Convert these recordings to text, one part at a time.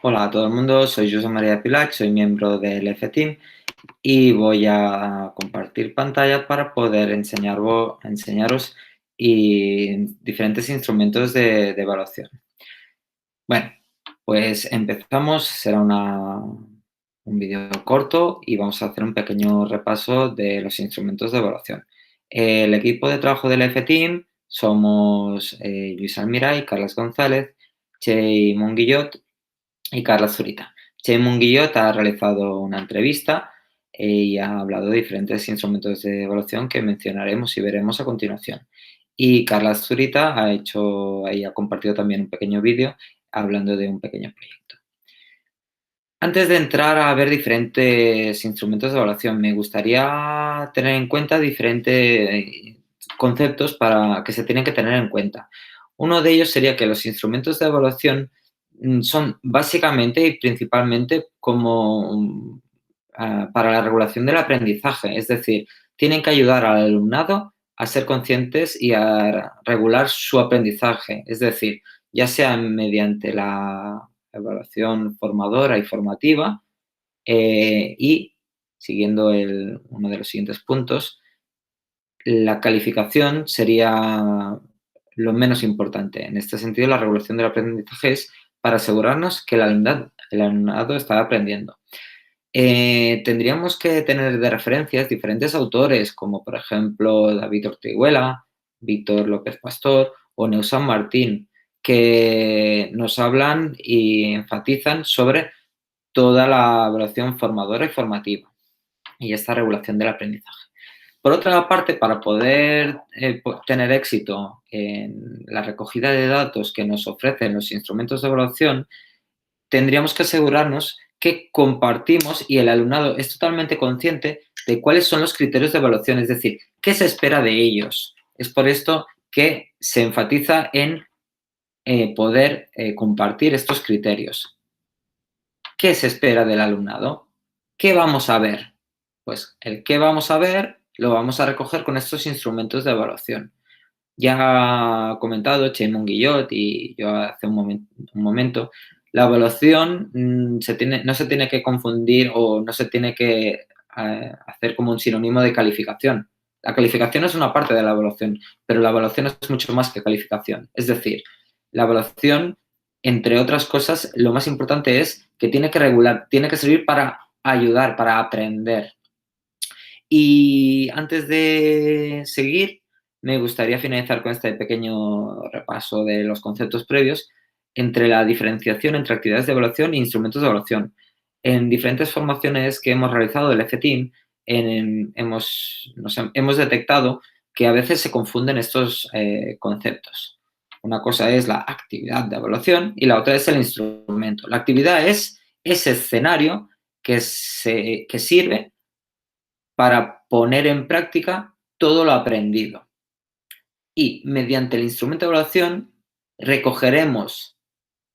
Hola a todo el mundo, soy José María Pilac, soy miembro del F-Team y voy a compartir pantalla para poder enseñaros diferentes instrumentos de evaluación. Bueno, pues empezamos, será un vídeo corto y vamos a hacer un pequeño repaso de los instrumentos de evaluación. El equipo de trabajo del F-Team somos Luis Almiray, Carlos González, Chey Monguillot y Carla Zurita. Chey Munguillot ha realizado una entrevista y ha hablado de diferentes instrumentos de evaluación que mencionaremos y veremos a continuación. Y Carla Zurita ha compartido también un pequeño vídeo hablando de un pequeño proyecto. Antes de entrar a ver diferentes instrumentos de evaluación, me gustaría tener en cuenta diferentes conceptos que se tienen que tener en cuenta. Uno de ellos sería que los instrumentos de evaluación son básicamente y principalmente como para la regulación del aprendizaje, es decir, tienen que ayudar al alumnado a ser conscientes y a regular su aprendizaje, es decir, ya sea mediante la evaluación formadora y formativa y, siguiendo uno de los siguientes puntos, la calificación sería lo menos importante. En este sentido, la regulación del aprendizaje es para asegurarnos que el alumnado está aprendiendo. Tendríamos que tener de referencias diferentes autores, como por ejemplo David Ortiguela, Víctor López Pastor o Neusan Martín, que nos hablan y enfatizan sobre toda la evaluación formadora y formativa y esta regulación del aprendizaje. Por otra parte, para poder tener éxito en la recogida de datos que nos ofrecen los instrumentos de evaluación, tendríamos que asegurarnos que compartimos y el alumnado es totalmente consciente de cuáles son los criterios de evaluación, es decir, qué se espera de ellos. Es por esto que se enfatiza en poder compartir estos criterios. ¿Qué se espera del alumnado? ¿Qué vamos a ver? Pues el qué vamos a ver lo vamos a recoger con estos instrumentos de evaluación. Ya ha comentado Chey Monguillot y yo hace un momento, la evaluación no se tiene que confundir o no se tiene que hacer como un sinónimo de calificación. La calificación es una parte de la evaluación, pero la evaluación es mucho más que calificación. Es decir, la evaluación, entre otras cosas, lo más importante es que tiene que regular, tiene que servir para ayudar, para aprender. Y antes de seguir, me gustaría finalizar con este pequeño repaso de los conceptos previos entre la diferenciación entre actividades de evaluación e instrumentos de evaluación. En diferentes formaciones que hemos realizado del F-Team, hemos detectado que a veces se confunden estos conceptos. Una cosa es la actividad de evaluación y la otra es el instrumento. La actividad es ese escenario que sirve para poner en práctica todo lo aprendido. Y mediante el instrumento de evaluación recogeremos,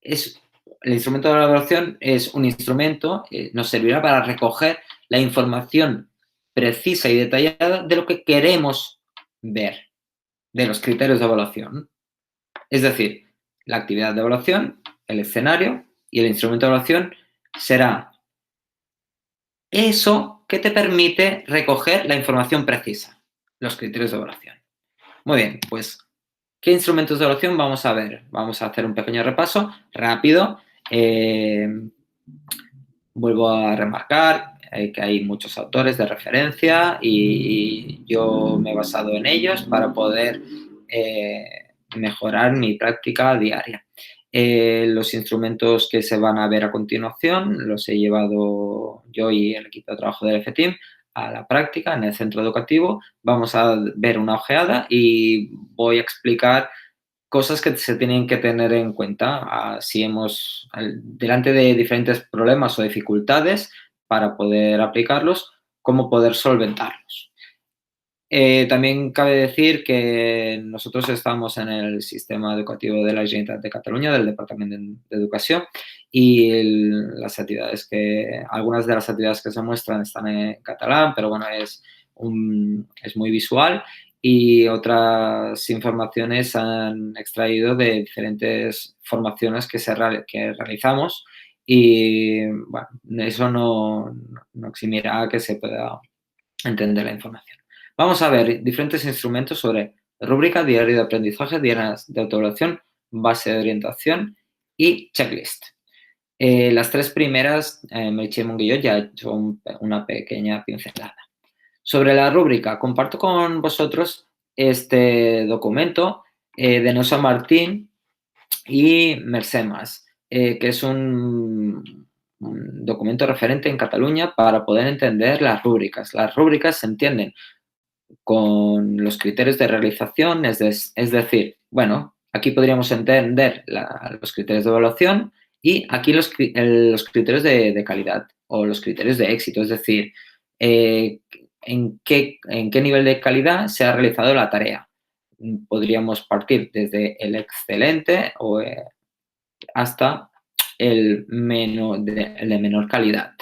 el instrumento de evaluación es un instrumento, nos servirá para recoger la información precisa y detallada de lo que queremos ver, de los criterios de evaluación. Es decir, la actividad de evaluación, el escenario y el instrumento de evaluación será eso que te permite recoger la información precisa, los criterios de evaluación. Muy bien, pues, ¿qué instrumentos de evaluación vamos a ver? Vamos a hacer un pequeño repaso rápido. Vuelvo a remarcar que hay muchos autores de referencia y yo me he basado en ellos para poder mejorar mi práctica diaria. Los instrumentos que se van a ver a continuación los he llevado yo y el equipo de trabajo del F-Team a la práctica en el centro educativo. Vamos a ver una ojeada y voy a explicar cosas que se tienen que tener en cuenta delante de diferentes problemas o dificultades para poder aplicarlos, cómo poder solventarlos. También cabe decir que nosotros estamos en el sistema educativo de la Generalitat de Cataluña, del Departamento de Educación, y algunas de las actividades que se muestran están en catalán, pero bueno, es muy visual y otras informaciones se han extraído de diferentes formaciones que realizamos y bueno, eso no eximirá a que se pueda entender la información. Vamos a ver diferentes instrumentos sobre rúbrica, diario de aprendizaje, diarias de autoevaluación, base de orientación y checklist. Las tres primeras, Meritxell Monguillot ya ha hecho una pequeña pincelada. Sobre la rúbrica, comparto con vosotros este documento de Nosa Martín y Mercè Mas, que es un documento referente en Cataluña para poder entender las rúbricas. Las rúbricas se entienden con los criterios de realización, es decir, bueno, aquí podríamos entender los criterios de evaluación y aquí los criterios de calidad o los criterios de éxito, es decir, en qué nivel de calidad se ha realizado la tarea. Podríamos partir desde el excelente hasta el de menor calidad.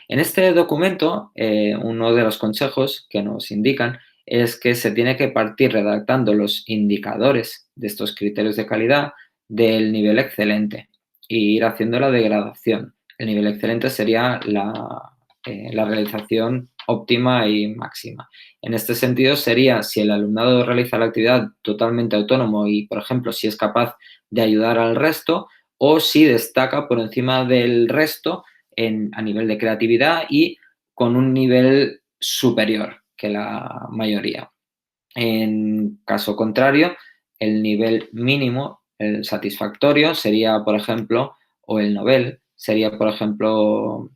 En este documento, uno de los consejos que nos indican es que se tiene que partir redactando los indicadores de estos criterios de calidad del nivel excelente e ir haciendo la degradación. El nivel excelente sería la realización óptima y máxima. En este sentido sería si el alumnado realiza la actividad totalmente autónomo y, por ejemplo, si es capaz de ayudar al resto o si destaca por encima del resto a nivel de creatividad y con un nivel superior que la mayoría. En caso contrario, el nivel mínimo, el satisfactorio, sería, por ejemplo, o el novel, sería, por ejemplo,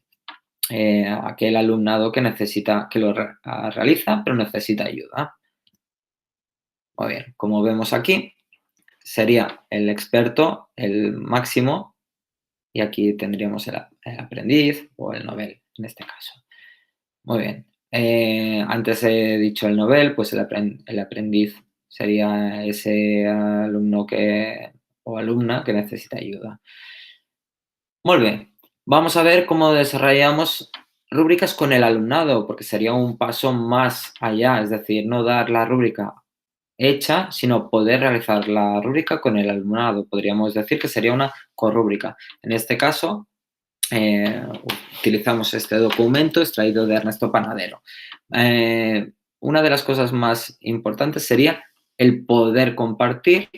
aquel alumnado que lo realiza, pero necesita ayuda. Muy bien, como vemos aquí, sería el experto, el máximo, y aquí tendríamos el aprendiz o el novel, en este caso. Muy bien. Antes he dicho el novel, pues el aprendiz sería ese alumno o alumna que necesita ayuda. Muy bien. Vamos a ver cómo desarrollamos rúbricas con el alumnado, porque sería un paso más allá, es decir, no dar la rúbrica hecha, sino poder realizar la rúbrica con el alumnado. Podríamos decir que sería una corrúbrica. En este caso, utilizamos este documento extraído de Ernesto Panadero. Una de las cosas más importantes sería el poder compartir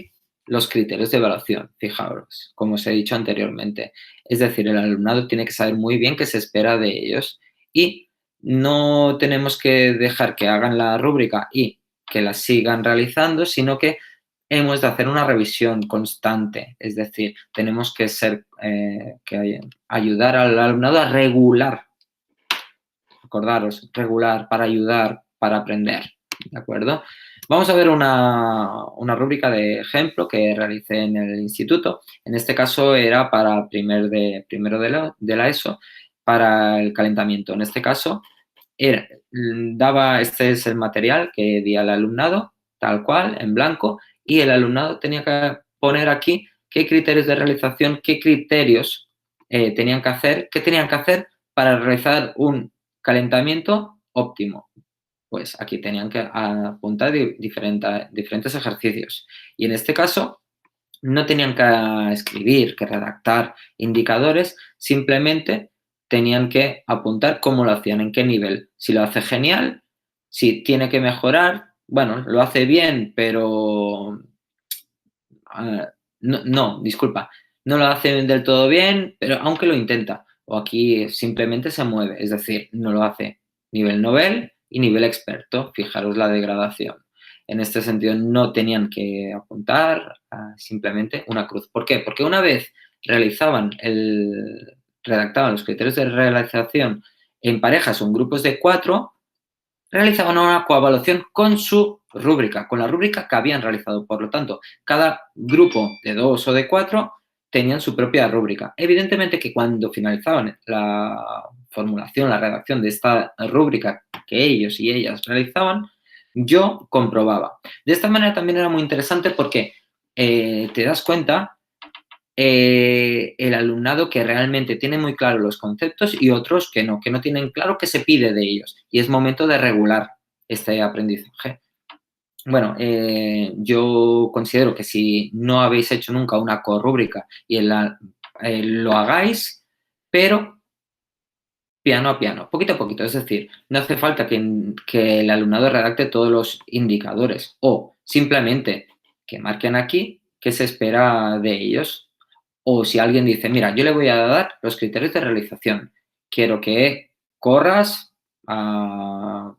los criterios de evaluación, fijaros, como os he dicho anteriormente. Es decir, el alumnado tiene que saber muy bien qué se espera de ellos y no tenemos que dejar que hagan la rúbrica y que la sigan realizando, sino que hemos de hacer una revisión constante, es decir, tenemos que ayudar al alumnado a regular, acordaros, regular para ayudar, para aprender, ¿de acuerdo? Vamos a ver una rúbrica de ejemplo que realicé en el instituto. En este caso era para primero de la ESO, para el calentamiento. En este caso, este es el material que di al alumnado, tal cual, en blanco, y el alumnado tenía que poner aquí qué criterios de realización, qué criterios tenían que hacer, qué tenían que hacer para realizar un calentamiento óptimo. Pues aquí tenían que apuntar diferentes ejercicios. Y en este caso, no tenían que escribir, que redactar indicadores, simplemente tenían que apuntar cómo lo hacían, en qué nivel. Si lo hace genial, si tiene que mejorar, bueno, lo hace bien, pero disculpa, no lo hace del todo bien, pero aunque lo intenta. O aquí simplemente se mueve, es decir, no lo hace nivel novel y nivel experto. Fijaros la degradación. En este sentido, no tenían que apuntar simplemente una cruz. ¿Por qué? Porque una vez redactaban los criterios de realización en parejas o en grupos de 4, realizaban una coevaluación con su rúbrica, con la rúbrica que habían realizado. Por lo tanto, cada grupo de 2 o de 4 tenían su propia rúbrica. Evidentemente que cuando finalizaban la formulación, la redacción de esta rúbrica que ellos y ellas realizaban, yo comprobaba. De esta manera también era muy interesante porque te das cuenta el alumnado que realmente tiene muy claro los conceptos y otros que no tienen claro qué se pide de ellos. Y es momento de regular este aprendizaje. Bueno, yo considero que si no habéis hecho nunca una corrúbrica y lo hagáis, pero piano a piano, poquito a poquito. Es decir, no hace falta que el alumnado redacte todos los indicadores o simplemente que marquen aquí qué se espera de ellos. O si alguien dice, mira, yo le voy a dar los criterios de realización. Quiero que corras a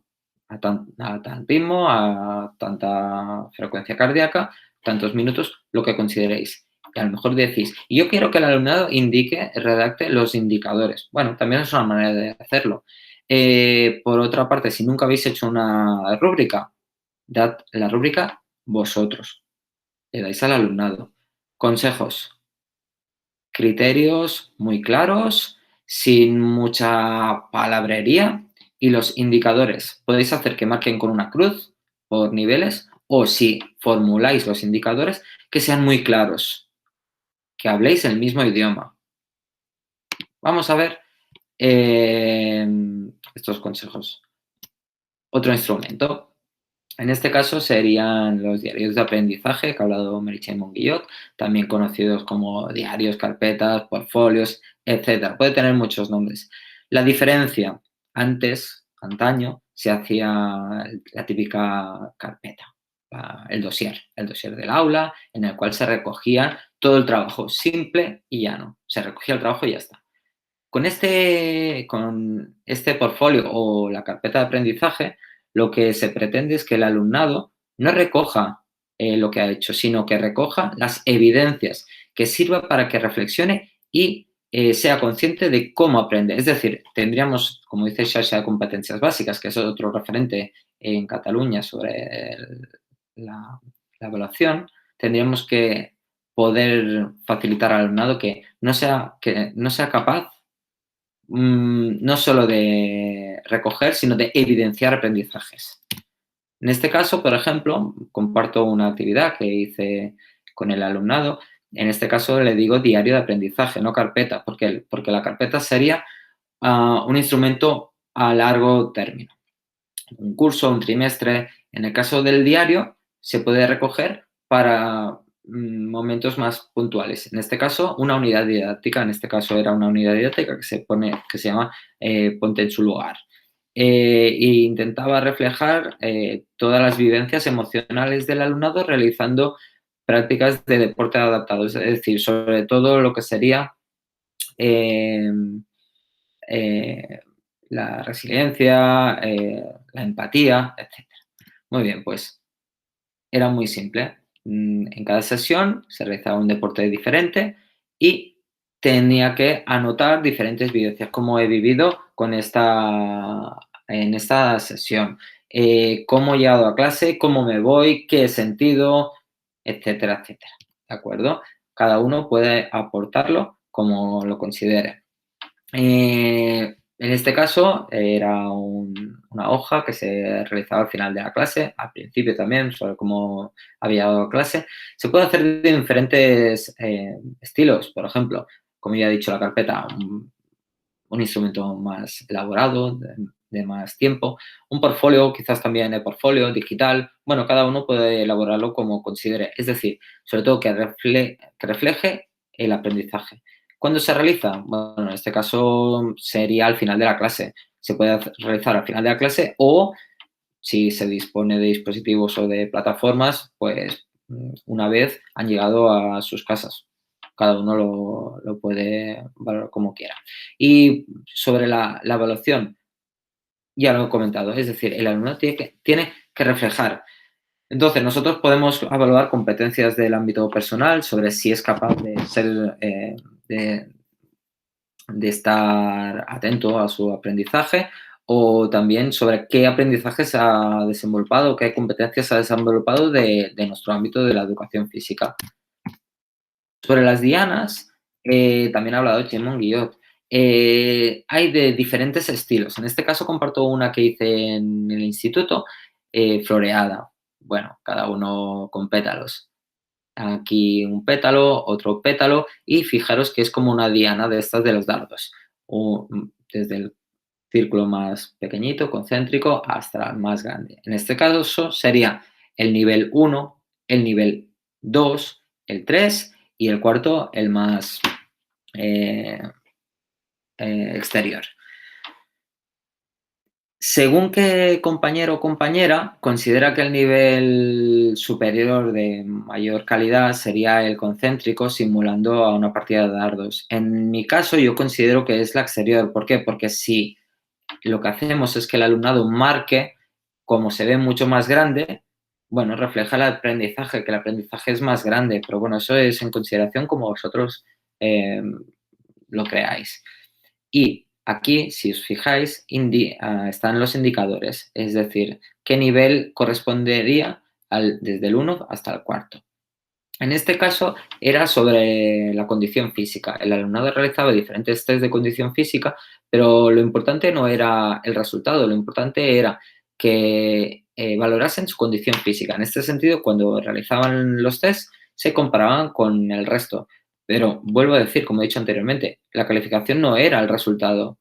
tal ritmo, a tanta frecuencia cardíaca, tantos minutos, lo que consideréis. Y a lo mejor decís, y yo quiero que el alumnado redacte los indicadores. Bueno, también es una manera de hacerlo. Por otra parte, si nunca habéis hecho una rúbrica, dad la rúbrica vosotros. Le dais al alumnado. Consejos. Criterios muy claros, sin mucha palabrería y los indicadores. Podéis hacer que marquen con una cruz por niveles o si formuláis los indicadores, que sean muy claros, que habléis el mismo idioma. Vamos a ver estos consejos. Otro instrumento. En este caso serían los diarios de aprendizaje que ha hablado Meritxell Monguillot, también conocidos como diarios, carpetas, portfolios, etcétera. Puede tener muchos nombres. La diferencia, antaño, se hacía la típica carpeta, el dossier del aula, en el cual se recogía todo el trabajo, simple y llano. Se recogía el trabajo y ya está. Con este portfolio o la carpeta de aprendizaje, lo que se pretende es que el alumnado no recoja lo que ha hecho, sino que recoja las evidencias, que sirva para que reflexione y sea consciente de cómo aprende. Es decir, tendríamos, como dice Xarxa de Competencias Básicas, que es otro referente en Cataluña sobre la evaluación, tendríamos que poder facilitar al alumnado que no sea capaz no solo de recoger, sino de evidenciar aprendizajes. En este caso, por ejemplo, comparto una actividad que hice con el alumnado. En este caso le digo diario de aprendizaje, no carpeta. ¿Por qué? Porque la carpeta sería un instrumento a largo término. Un curso, un trimestre. En el caso del diario, se puede recoger para momentos más puntuales. En este caso, una unidad didáctica. En este caso era una unidad didáctica que se llama Ponte en su lugar. E intentaba reflejar todas las vivencias emocionales del alumnado realizando prácticas de deporte adaptado, es decir, sobre todo lo que sería eh, eh, la resiliencia, la empatía, etc. Muy bien, pues era muy simple. En cada sesión se realizaba un deporte diferente y tenía que anotar diferentes vivencias, como he vivido en esta sesión, cómo he llegado a clase, cómo me voy, qué he sentido, etcétera, etcétera. ¿De acuerdo? Cada uno puede aportarlo como lo considere. En este caso era una hoja que se realizaba al final de la clase, al principio también, sobre cómo había dado clase. Se puede hacer de diferentes estilos, por ejemplo, como ya he dicho, la carpeta, un instrumento más elaborado, de más tiempo. Un portfolio, quizás también el portfolio digital. Bueno, cada uno puede elaborarlo como considere. Es decir, sobre todo que refleje el aprendizaje. ¿Cuándo se realiza? Bueno, en este caso sería al final de la clase. Se puede realizar al final de la clase o si se dispone de dispositivos o de plataformas, pues una vez han llegado a sus casas. Cada uno lo puede valorar como quiera. Y sobre la evaluación, ya lo he comentado, es decir, el alumno tiene que reflejar. Entonces, nosotros podemos evaluar competencias del ámbito personal sobre si es capaz de ser, de estar atento a su aprendizaje o también sobre qué aprendizajes ha desenvolupado, qué competencias ha desenvolupado de nuestro ámbito de la educación física. Sobre las dianas, también ha hablado Gemma Guillot. Hay de diferentes estilos. En este caso comparto una que hice en el instituto, floreada. Bueno, cada uno con pétalos. Aquí un pétalo, otro pétalo y fijaros que es como una diana de estas de los dardos. Desde el círculo más pequeñito, concéntrico, hasta el más grande. En este caso sería el nivel 1, el nivel 2, el 3 y el cuarto, el más exterior. Según qué compañero o compañera considera que el nivel superior de mayor calidad sería el concéntrico simulando a una partida de dardos. En mi caso, yo considero que es la exterior. ¿Por qué? Porque si lo que hacemos es que el alumnado marque, como se ve mucho más grande, bueno, refleja el aprendizaje, que el aprendizaje es más grande, pero bueno, eso es en consideración como vosotros lo creáis. Y aquí, si os fijáis, están los indicadores, es decir, qué nivel correspondería desde el 1 hasta el cuarto. En este caso era sobre la condición física. El alumnado realizaba diferentes test de condición física, pero lo importante no era el resultado, lo importante era que valorasen su condición física. En este sentido, cuando realizaban los tests, se comparaban con el resto. Pero vuelvo a decir, como he dicho anteriormente, la calificación no era el resultado.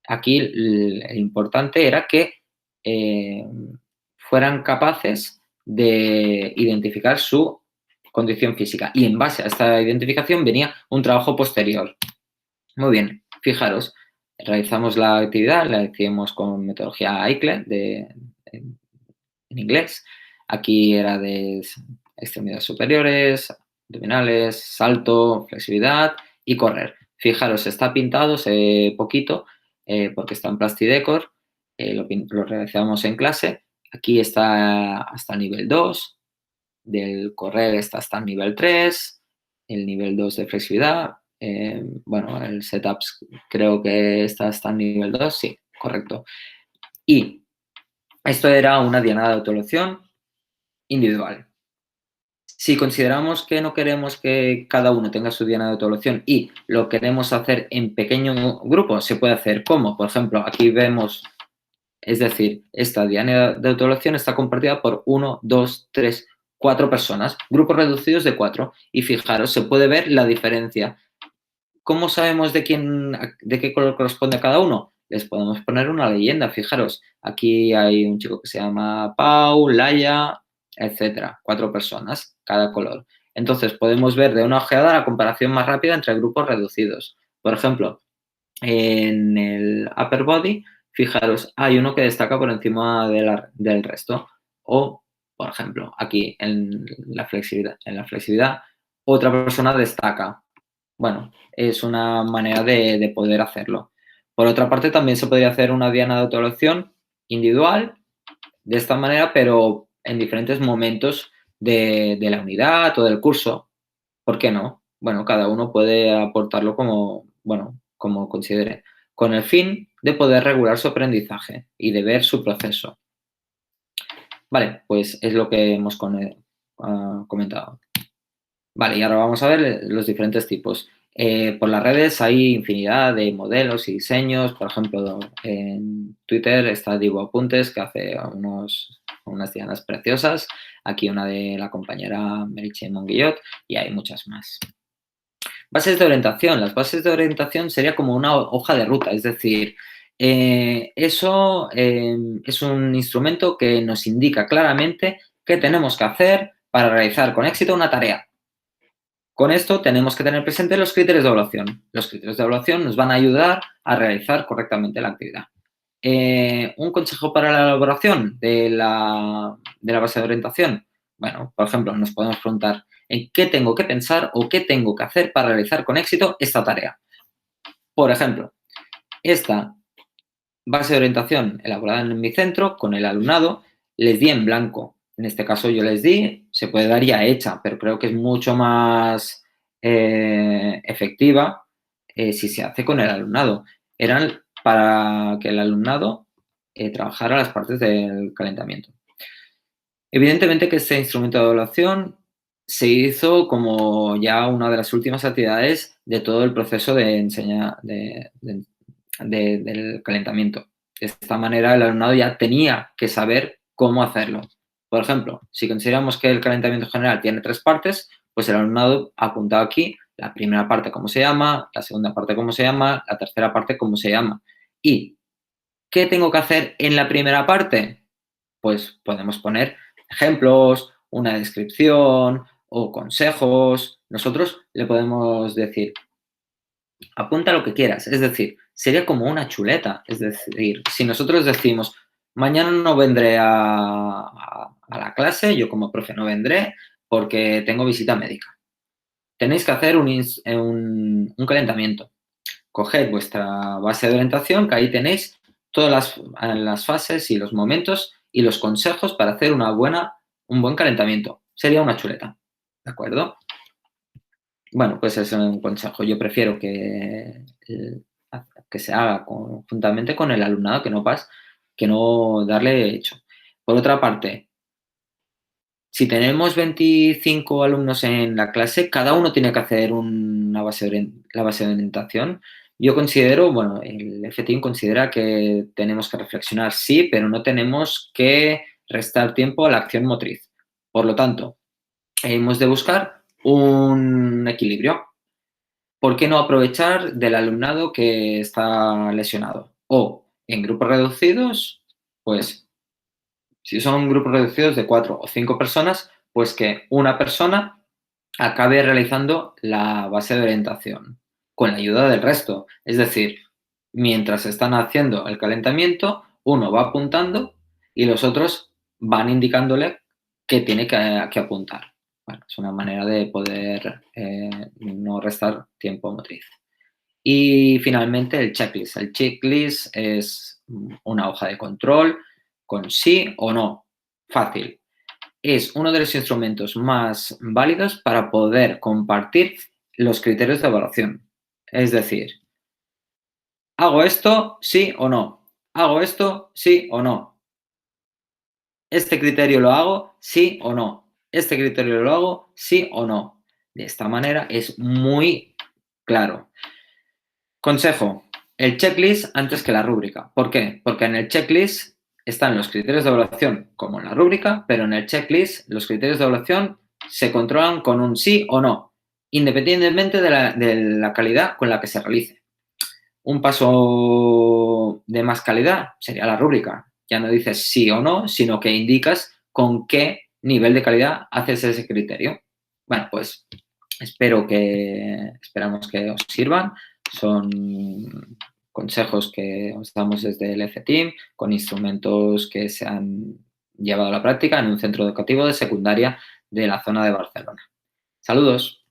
Aquí el importante era que fueran capaces de identificar su condición física. Y en base a esta identificación venía un trabajo posterior. Muy bien, fijaros, realizamos la actividad, la hicimos con metodología Eichler en inglés. Aquí era de extremidades superiores, abdominales, salto, flexibilidad y correr. Fijaros, está pintado ese poquito porque está en Plastidecor, lo realizamos en clase. Aquí está hasta el nivel 2, del correr está hasta el nivel 3, el nivel 2 de flexibilidad. Bueno, el setups creo que está hasta el nivel 2, sí, correcto. Y esto era una diana de autoevaluación individual. Si consideramos que no queremos que cada uno tenga su diana de autoevaluación y lo queremos hacer en pequeño grupo, se puede hacer como, por ejemplo, aquí vemos, es decir, esta diana de autoevaluación está compartida por 1, 2, 3, 4 personas, grupos reducidos de 4. Y fijaros, se puede ver la diferencia. ¿Cómo sabemos de qué color corresponde a cada uno? Les podemos poner una leyenda, fijaros. Aquí hay un chico que se llama Pau, Laia, etcétera. 4 personas, cada color. Entonces, podemos ver de una ojeada la comparación más rápida entre grupos reducidos. Por ejemplo, en el upper body, fijaros, hay uno que destaca por encima del resto. O, por ejemplo, aquí en la flexibilidad, otra persona destaca. Bueno, es una manera de poder hacerlo. Por otra parte, también se podría hacer una diana de autoevaluación individual de esta manera, pero en diferentes momentos de la unidad o del curso. ¿Por qué no? Bueno, cada uno puede aportarlo como considere, con el fin de poder regular su aprendizaje y de ver su proceso. Vale, pues es lo que hemos comentado. Vale, y ahora vamos a ver los diferentes tipos. Por las redes hay infinidad de modelos y diseños. Por ejemplo, en Twitter está Digo Apuntes, que hace unas dianas preciosas. Aquí una de la compañera Meritxell Monguillot y hay muchas más. Bases de orientación. Las bases de orientación sería como una hoja de ruta, es decir, eso es un instrumento que nos indica claramente qué tenemos que hacer para realizar con éxito una tarea. Con esto tenemos que tener presente los criterios de evaluación. Los criterios de evaluación nos van a ayudar a realizar correctamente la actividad. Un consejo para la elaboración de la base de orientación. Bueno, por ejemplo, nos podemos preguntar en qué tengo que pensar o qué tengo que hacer para realizar con éxito esta tarea. Por ejemplo, esta base de orientación elaborada en mi centro con el alumnado, les di en blanco. En este caso yo les di, se puede dar ya hecha, pero creo que es mucho más efectiva si se hace con el alumnado. Eran para que el alumnado trabajara las partes del calentamiento. Evidentemente que este instrumento de evaluación se hizo como ya una de las últimas actividades de todo el proceso de enseñar del calentamiento. De esta manera, el alumnado ya tenía que saber cómo hacerlo. Por ejemplo, si consideramos que el calentamiento general tiene 3 partes, pues el alumnado ha apuntado aquí la primera parte cómo se llama, la segunda parte cómo se llama, la tercera parte cómo se llama. ¿Y qué tengo que hacer en la primera parte? Pues podemos poner ejemplos, una descripción o consejos. Nosotros le podemos decir, apunta lo que quieras. Es decir, sería como una chuleta. Es decir, si nosotros decimos, mañana no vendré a la clase, yo como profe no vendré porque tengo visita médica. Tenéis que hacer un calentamiento. Coged vuestra base de orientación, que ahí tenéis todas las fases y los momentos y los consejos para hacer un buen calentamiento. Sería una chuleta, ¿de acuerdo? Bueno, pues es un consejo. Yo prefiero que se haga conjuntamente con el alumnado, que no darle hecho. Por otra parte, si tenemos 25 alumnos en la clase, cada uno tiene que hacer la base de orientación. Yo considero, bueno, el FTIN considera que tenemos que reflexionar, sí, pero no tenemos que restar tiempo a la acción motriz. Por lo tanto, hemos de buscar un equilibrio. ¿Por qué no aprovechar del alumnado que está lesionado? O en grupos reducidos, pues si son grupos reducidos de 4 o 5 personas, pues que una persona acabe realizando la base de orientación con la ayuda del resto. Es decir, mientras están haciendo el calentamiento, uno va apuntando y los otros van indicándole qué tiene que apuntar. Bueno, es una manera de poder no restar tiempo motriz. Y finalmente el checklist. El checklist es una hoja de control con sí o no. Fácil. Es uno de los instrumentos más válidos para poder compartir los criterios de evaluación. Es decir, ¿hago esto sí o no? ¿Hago esto sí o no? ¿Este criterio lo hago sí o no? ¿Este criterio lo hago sí o no? De esta manera es muy claro. Consejo, el checklist antes que la rúbrica. ¿Por qué? Porque en el checklist están los criterios de evaluación como en la rúbrica, pero en el checklist los criterios de evaluación se controlan con un sí o no, independientemente de la calidad con la que se realice. Un paso de más calidad sería la rúbrica. Ya no dices sí o no, sino que indicas con qué nivel de calidad haces ese criterio. Bueno, pues esperamos que os sirvan. Son consejos que os damos desde el FTIM con instrumentos que se han llevado a la práctica en un centro educativo de secundaria de la zona de Barcelona. Saludos.